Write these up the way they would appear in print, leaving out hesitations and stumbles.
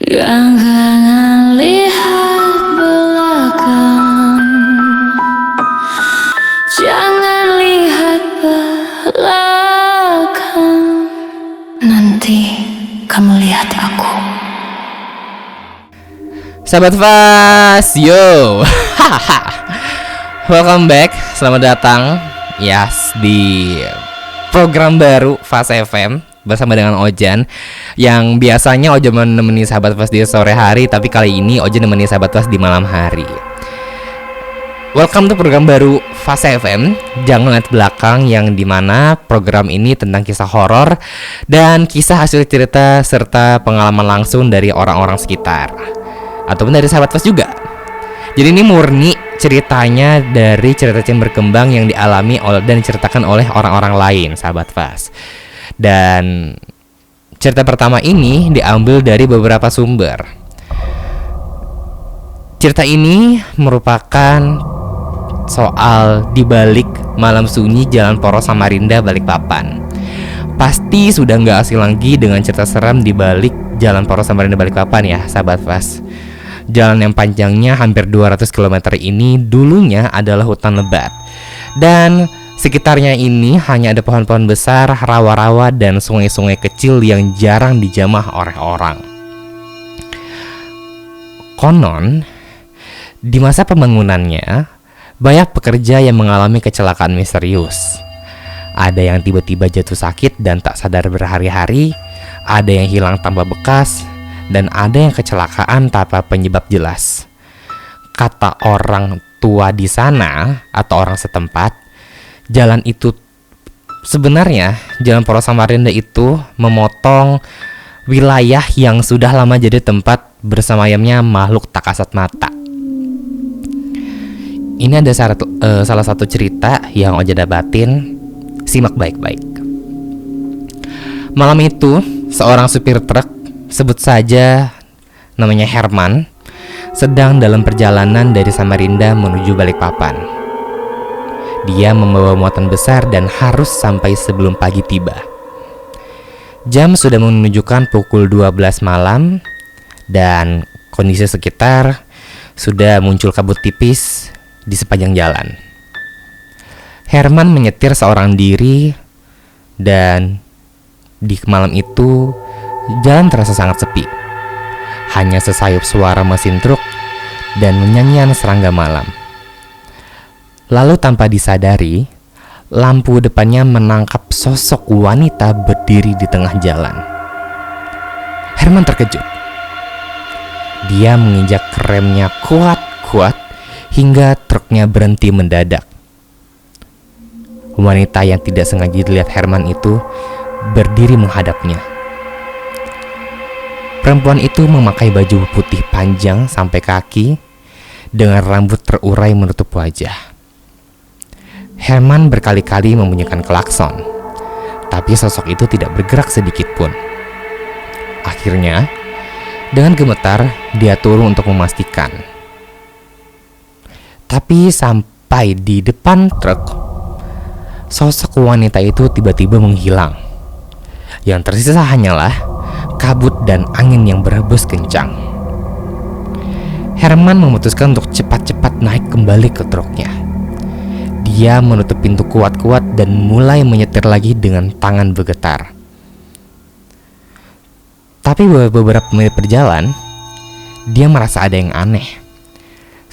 Jangan lihat belakang, jangan lihat belakang. Nanti kamu lihat aku. Sahabat Fast, yo, welcome back, selamat datang, di program baru Fast FM bersama dengan Ojan. Yang biasanya Ojan menemani sahabat Fast di sore hari, tapi kali ini Ojan menemani sahabat Fast di malam hari. Welcome to program baru Fast FM, jangan lihat belakang, yang dimana program ini tentang kisah horor dan kisah hasil cerita serta pengalaman langsung dari orang-orang sekitar ataupun dari sahabat Fast juga. Jadi ini murni ceritanya dari cerita yang berkembang yang dialami dan diceritakan oleh orang-orang lain, sahabat Fast. Dan cerita pertama ini diambil dari beberapa sumber. Cerita ini merupakan soal dibalik malam sunyi Jalan Poros Samarinda, Balikpapan. Pasti sudah nggak asing lagi dengan cerita seram di balik Jalan Poros Samarinda, Balikpapan ya, sahabat Fast. Jalan yang panjangnya hampir 200 km ini dulunya adalah hutan lebat. Dan sekitarnya ini hanya ada pohon-pohon besar, rawa-rawa, dan sungai-sungai kecil yang jarang dijamah oleh orang. Konon, di masa pembangunannya, banyak pekerja yang mengalami kecelakaan misterius. Ada yang tiba-tiba jatuh sakit dan tak sadar berhari-hari, ada yang hilang tanpa bekas, dan ada yang kecelakaan tanpa penyebab jelas. Kata orang tua di sana atau orang setempat, jalan itu sebenarnya Jalan Poros Samarinda itu memotong wilayah yang sudah lama jadi tempat bersemayamnya makhluk tak kasat mata. Ini ada salah satu cerita yang Oja dapatin, simak baik-baik. Malam itu, seorang supir truk, sebut saja namanya Herman, sedang dalam perjalanan dari Samarinda menuju Balikpapan. Dia membawa muatan besar dan harus sampai sebelum pagi tiba. Jam sudah menunjukkan pukul 12 malam dan kondisi sekitar sudah muncul kabut tipis di sepanjang jalan. Herman menyetir seorang diri dan di malam itu jalan terasa sangat sepi. Hanya sesayup suara mesin truk dan nyanyian serangga malam. Lalu tanpa disadari, lampu depannya menangkap sosok wanita berdiri di tengah jalan. Herman terkejut. Dia menginjak remnya kuat-kuat hingga truknya berhenti mendadak. Wanita yang tidak sengaja dilihat Herman itu berdiri menghadapnya. Perempuan itu memakai baju putih panjang sampai kaki dengan rambut terurai menutup wajah. Herman berkali-kali membunyikan klakson, tapi sosok itu tidak bergerak sedikit pun. Akhirnya, dengan gemetar, dia turun untuk memastikan. Tapi sampai di depan truk, sosok wanita itu tiba-tiba menghilang. Yang tersisa hanyalah kabut dan angin yang berhembus kencang. Herman memutuskan untuk cepat-cepat naik kembali ke truknya. Dia menutup pintu kuat-kuat dan mulai menyetir lagi dengan tangan bergetar. Tapi beberapa menit berjalan, dia merasa ada yang aneh.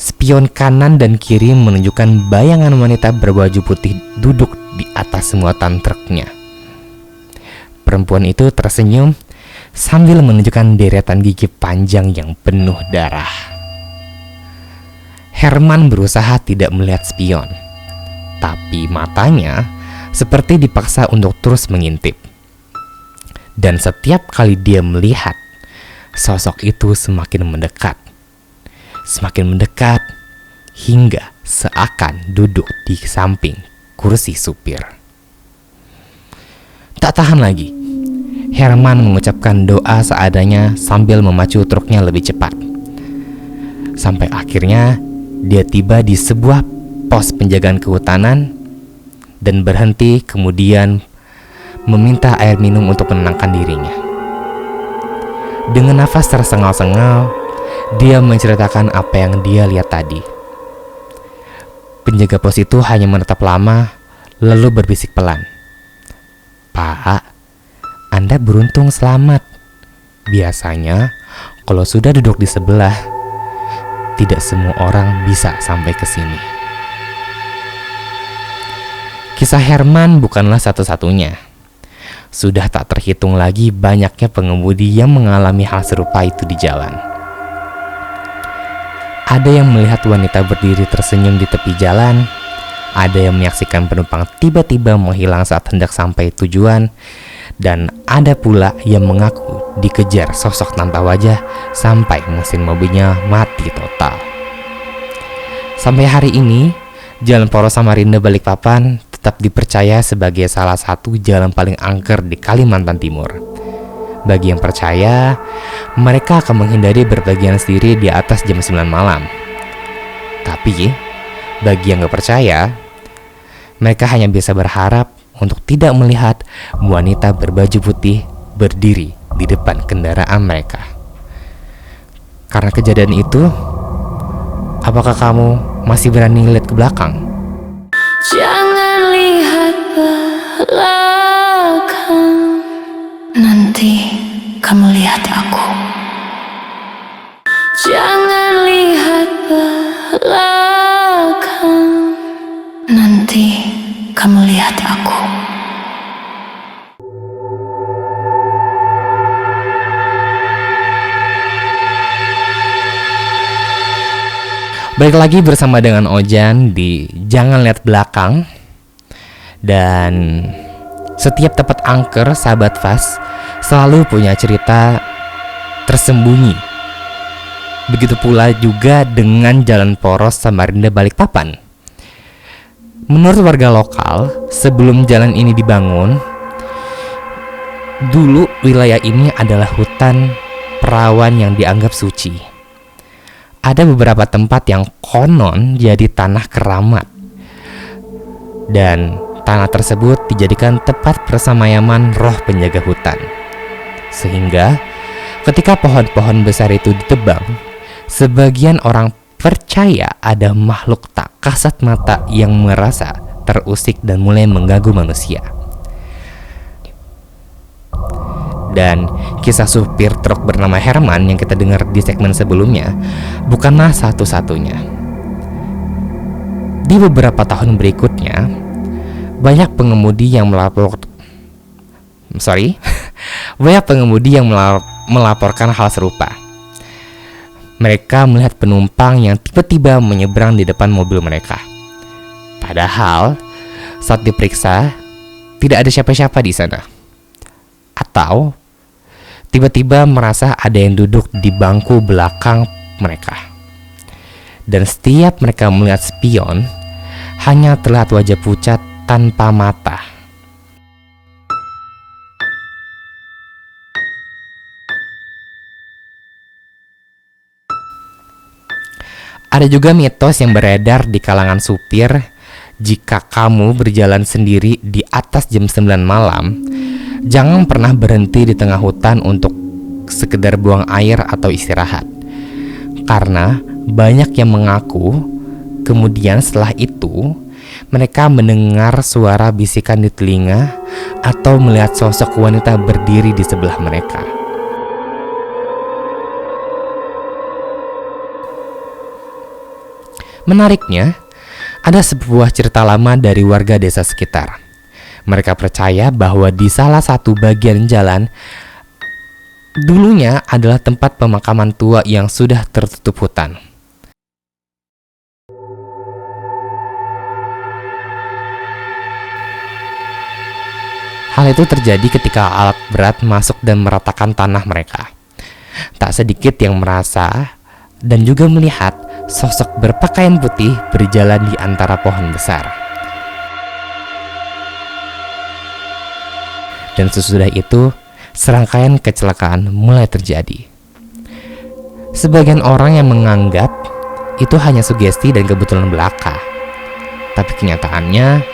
Spion kanan dan kiri menunjukkan bayangan wanita berbaju putih duduk di atas muatan truknya. Perempuan itu tersenyum sambil menunjukkan deretan gigi panjang yang penuh darah. Herman berusaha tidak melihat spion, tapi matanya seperti dipaksa untuk terus mengintip. Dan setiap kali dia melihat, sosok itu semakin mendekat. Semakin mendekat hingga seakan duduk di samping kursi supir. Tak tahan lagi, Herman mengucapkan doa seadanya sambil memacu truknya lebih cepat. Sampai akhirnya dia tiba di sebuah pos penjagaan kehutanan dan berhenti, kemudian meminta air minum untuk menenangkan dirinya. Dengan nafas tersengal-sengal, dia menceritakan apa yang dia lihat tadi. Penjaga pos itu hanya menatap lama, lalu berbisik pelan. "Pak, Anda beruntung selamat. Biasanya, kalau sudah duduk di sebelah, tidak semua orang bisa sampai ke sini." Kisah Herman bukanlah satu-satunya. Sudah tak terhitung lagi banyaknya pengemudi yang mengalami hal serupa itu di jalan. Ada yang melihat wanita berdiri tersenyum di tepi jalan, ada yang menyaksikan penumpang tiba-tiba menghilang saat hendak sampai tujuan, dan ada pula yang mengaku dikejar sosok tanpa wajah sampai mesin mobilnya mati total. Sampai hari ini, Jalan Poros Samarinda Balikpapan tetap dipercaya sebagai salah satu jalan paling angker di Kalimantan Timur. Bagi yang percaya, mereka akan menghindari berpergian sendiri di atas jam 9 malam. Tapi, bagi yang gak percaya, mereka hanya bisa berharap untuk tidak melihat wanita berbaju putih berdiri di depan kendaraan mereka. Karena kejadian itu, apakah kamu masih berani lihat ke belakang? Jangan lihat belakang, nanti kamu lihat aku. Jangan lihat belakang, nanti kamu lihat aku. Balik lagi bersama dengan Ojan di Jangan Lihat Belakang. Dan setiap tempat angker sahabat Fast selalu punya cerita tersembunyi. Begitu pula juga dengan Jalan Poros Samarinda Balikpapan. Menurut warga lokal, sebelum jalan ini dibangun, dulu wilayah ini adalah hutan perawan yang dianggap suci. Ada beberapa tempat yang konon jadi tanah keramat, dan tanah tersebut dijadikan tempat persamayaman roh penjaga hutan. Sehingga ketika pohon-pohon besar itu ditebang, sebagian orang percaya ada makhluk tak kasat mata yang merasa terusik dan mulai mengganggu manusia. Dan kisah supir truk bernama Herman yang kita dengar di segmen sebelumnya bukanlah satu-satunya. Di beberapa tahun berikutnya, banyak pengemudi yang melaporkan hal serupa. Mereka melihat penumpang yang tiba-tiba menyeberang di depan mobil mereka. Padahal saat diperiksa tidak ada siapa-siapa di sana. Atau tiba-tiba merasa ada yang duduk di bangku belakang mereka. Dan setiap mereka melihat spion, hanya terlihat wajah pucat tanpa mata. Ada juga mitos yang beredar di kalangan supir, jika kamu berjalan sendiri di atas jam 9 malam, jangan pernah berhenti di tengah hutan untuk sekedar buang air atau istirahat. Karena banyak yang mengaku kemudian setelah itu mereka mendengar suara bisikan di telinga atau melihat sosok wanita berdiri di sebelah mereka. Menariknya, ada sebuah cerita lama dari warga desa sekitar. Mereka percaya bahwa di salah satu bagian jalan dulunya adalah tempat pemakaman tua yang sudah tertutup hutan. Hal itu terjadi ketika alat berat masuk dan meratakan tanah mereka. Tak sedikit yang merasa dan juga melihat sosok berpakaian putih berjalan di antara pohon besar. Dan sesudah itu, serangkaian kecelakaan mulai terjadi. Sebagian orang yang menganggap itu hanya sugesti dan kebetulan belaka. Tapi kenyataannya,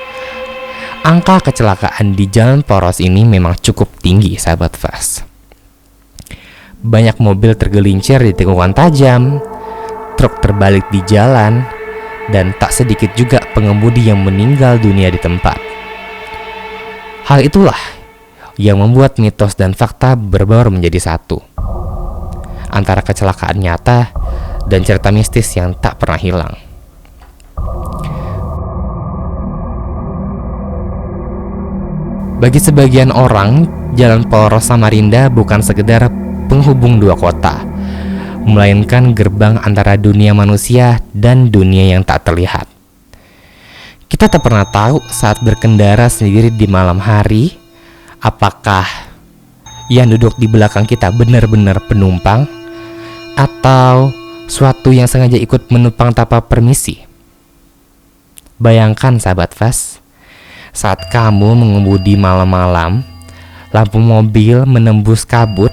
angka kecelakaan di Jalan Poros ini memang cukup tinggi, sahabat Fast. banyak mobil tergelincir di tikungan tajam, truk terbalik di jalan, dan tak sedikit juga pengemudi yang meninggal dunia di tempat. Hal itulah yang membuat mitos dan fakta berbaur menjadi satu, antara kecelakaan nyata dan cerita mistis yang tak pernah hilang. Bagi sebagian orang, Jalan Poros Samarinda bukan sekedar penghubung dua kota, melainkan gerbang antara dunia manusia dan dunia yang tak terlihat. Kita tak pernah tahu saat berkendara sendiri di malam hari, apakah yang duduk di belakang kita benar-benar penumpang atau suatu yang sengaja ikut menumpang tanpa permisi. Bayangkan sahabat Fast, saat kamu mengemudi malam-malam, lampu mobil menembus kabut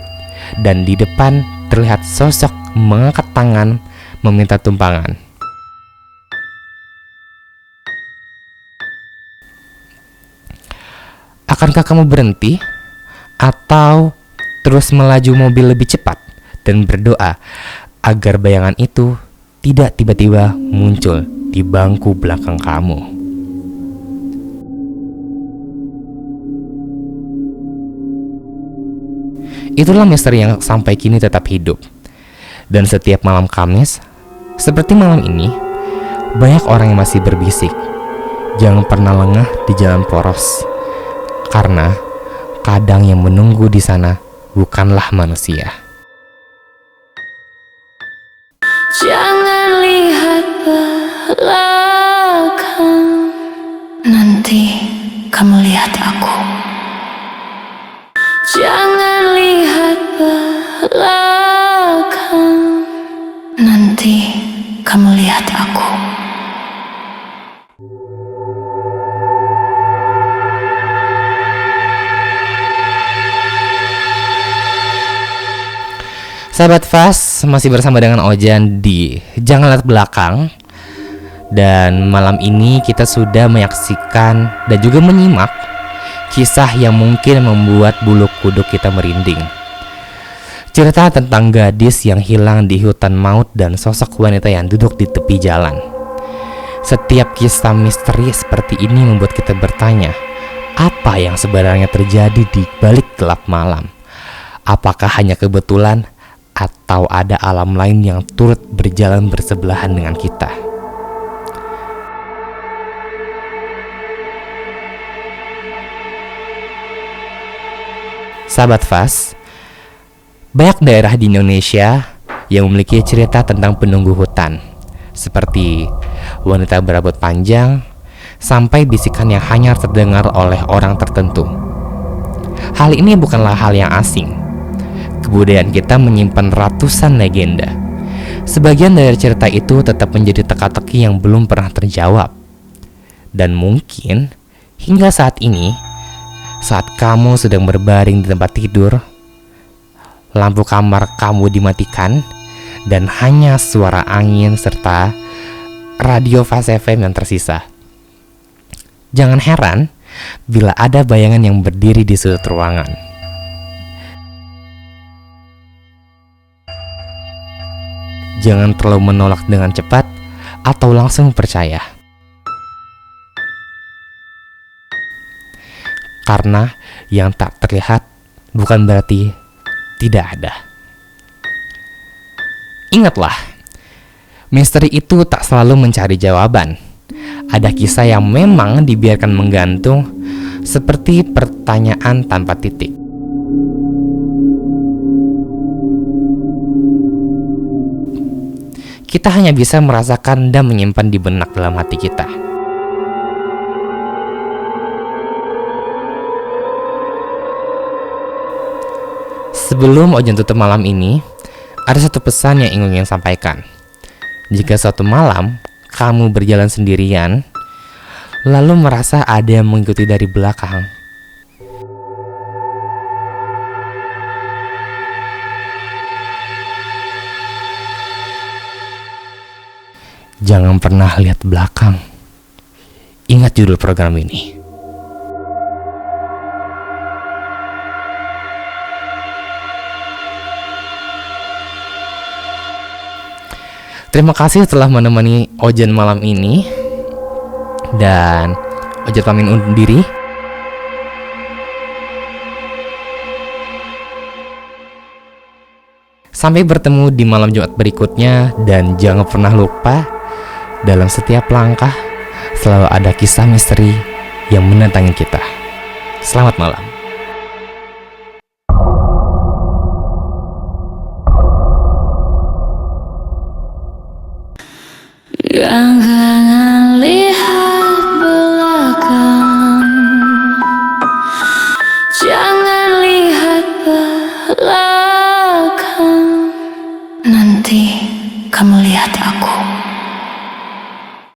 dan di depan terlihat sosok mengangkat tangan meminta tumpangan. Akankah kamu berhenti atau terus melaju mobil lebih cepat dan berdoa agar bayangan itu tidak tiba-tiba muncul di bangku belakang kamu? Itulah misteri yang sampai kini tetap hidup. Dan setiap malam Kamis, seperti malam ini, banyak orang yang masih berbisik, jangan pernah lengah di jalan poros, karena kadang yang menunggu di sana bukanlah manusia. Jangan lihat belakang, nanti kamu lihat aku. Jangan lihat belakang, nanti kamu lihat aku. Sahabat Fast, masih bersama dengan Ojan di Jangan Lihat Belakang. Dan malam ini kita sudah menyaksikan dan juga menyimak kisah yang mungkin membuat bulu kuduk kita merinding. Cerita tentang gadis yang hilang di hutan maut dan sosok wanita yang duduk di tepi jalan. Setiap kisah misteri seperti ini membuat kita bertanya, apa yang sebenarnya terjadi di balik gelap malam? Apakah hanya kebetulan atau ada alam lain yang turut berjalan bersebelahan dengan kita? Sahabat Fast, banyak daerah di Indonesia yang memiliki cerita tentang penunggu hutan, seperti wanita berambut panjang sampai bisikan yang hanya terdengar oleh orang tertentu. Hal ini bukanlah hal yang asing. Kebudayaan kita menyimpan ratusan legenda. Sebagian dari cerita itu tetap menjadi teka-teki yang belum pernah terjawab. Dan mungkin hingga saat ini, saat kamu sedang berbaring di tempat tidur, lampu kamar kamu dimatikan, dan hanya suara angin serta radio Fast FM yang tersisa. Jangan heran bila ada bayangan yang berdiri di sudut ruangan. Jangan terlalu menolak dengan cepat atau langsung percaya. Karena yang tak terlihat bukan berarti tidak ada. Ingatlah, misteri itu tak selalu mencari jawaban. Ada kisah yang memang dibiarkan menggantung, seperti pertanyaan tanpa titik. Kita hanya bisa merasakan dan menyimpan di benak dalam hati kita. Sebelum Ojan tutup malam ini, ada satu pesan yang ingin saya sampaikan. Jika suatu malam kamu berjalan sendirian, lalu merasa ada yang mengikuti dari belakang, jangan pernah lihat belakang. Ingat judul program ini. Terima kasih telah menemani Ojan malam ini. Dan Ojan pamit undur diri. Sampai bertemu di malam Jumat berikutnya. Dan jangan pernah lupa, dalam setiap langkah selalu ada kisah misteri yang mendatangi kita. Selamat malam.